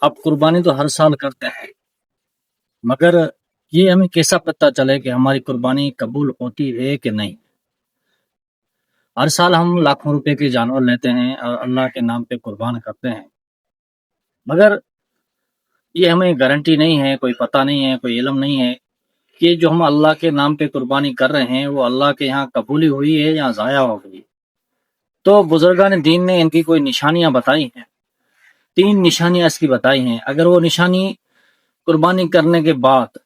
आप कुर्बानी तो हर साल करते हैं, मगर ये हमें कैसा पता चले कि हमारी कुर्बानी कबूल होती है कि नहीं। हर साल हम लाखों रुपए के जानवर लेते हैं और अल्लाह के नाम पे कुर्बान करते हैं, मगर ये हमें गारंटी नहीं है, कोई पता नहीं है, कोई इल्म नहीं है कि जो हम अल्लाह के नाम पे कुर्बानी कर रहे हैं वो अल्लाह के यहाँ कबूली हुई है या ज़ाया हो गई। तो बुजुर्गान दीन ने इनकी कोई निशानियां बताई हैं, 3 निशानियां इसकी बताई हैं। अगर वो निशानी कुर्बानी करने के बाद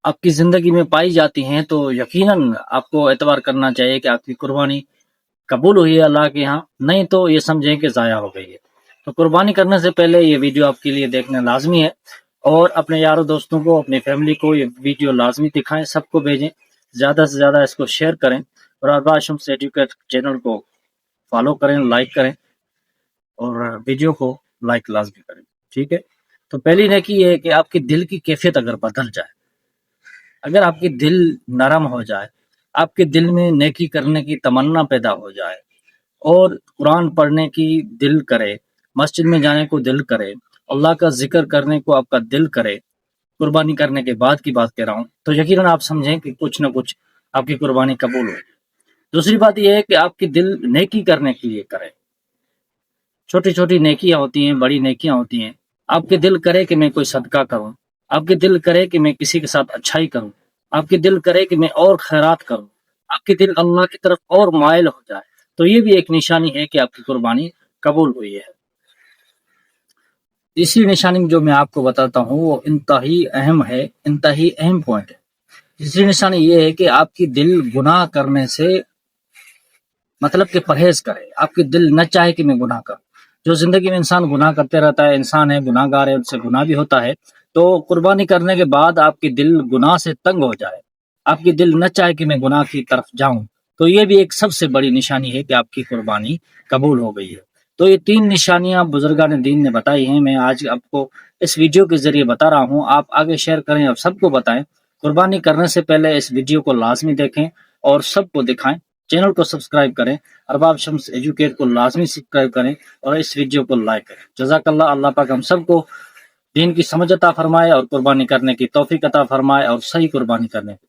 आपकी ज़िंदगी में पाई जाती हैं तो यकीनन आपको एतबार करना चाहिए कि आपकी कुर्बानी कबूल हुई है अल्लाह के यहाँ, नहीं तो ये समझें कि ज़ाया हो गई है। तो कुर्बानी करने से पहले ये वीडियो आपके लिए देखना लाजमी है और अपने यारों दोस्तों को, अपनी फैमिली को ये वीडियो लाजमी दिखाएं, सबको भेजें, ज़्यादा से ज़्यादा इसको शेयर करें और अरबाज शम्स एजुकेट चैनल को फॉलो करें, लाइक करें और वीडियो को लाइक लाजमी करें। ठीक है, तो पहली नेकी ये है कि आपकी दिल की कैफियत अगर बदल जाए, अगर आपकी दिल नरम हो जाए, आपके दिल में नेकी करने की तमन्ना पैदा हो जाए और कुरान पढ़ने की दिल करे, मस्जिद में जाने को दिल करे, अल्लाह का जिक्र करने को आपका दिल करे, कुर्बानी करने के बाद की बात कह रहा हूँ, तो यकीनन आप समझें कि कुछ ना कुछ आपकी कुर्बानी कबूल हो। दूसरी बात यह है कि आपकी दिल नेकी करने के लिए करे। छोटी छोटी नेकियां होती हैं, बड़ी नेकियां होती हैं। आपके दिल करे कि मैं कोई सदका करूं, आपके दिल करे कि मैं किसी के साथ अच्छाई करूं, आपके दिल करे कि मैं और खैरात करूं, आपके दिल अल्लाह की तरफ और मायल हो जाए, तो ये भी एक निशानी है कि आपकी कुर्बानी कबूल हुई है। तीसरी निशानी जो मैं आपको बताता हूँ वो इंतहाई अहम है, इंतहाई अहम पॉइंट है। तीसरी निशानी ये है कि आपकी दिल गुनाह करने से मतलब कि परहेज करे, आपकी दिल न चाहे कि मैं गुनाह करूं। जो जिंदगी में इंसान गुनाह करते रहता है, इंसान है, गुनाहगार है, उससे गुनाह भी होता है, तो कुर्बानी करने के बाद आपकी दिल गुनाह से तंग हो जाए, आपकी दिल न चाहे कि मैं गुनाह की तरफ जाऊं, तो ये भी एक सबसे बड़ी निशानी है कि आपकी कुर्बानी कबूल हो गई है। तो ये 3 निशानियां बुजुर्गान दीन ने बताई हैं, मैं आज आपको इस वीडियो के जरिए बता रहा हूं। आप आगे शेयर करें और सबको बताएं। कुर्बानी करने से पहले इस वीडियो को लाजमी देखें और सबको दिखाएं। चैनल को सब्सक्राइब करें, अरबाब शम्स एजुकेट को लाजमी सब्सक्राइब करें और इस वीडियो को लाइक करें। जज़ाकल्लाह, अल्लाह पाक हम सबको दीन की समझ अता फरमाए और कुर्बानी करने की तौफीक अता फरमाए और सही कुर्बानी करने की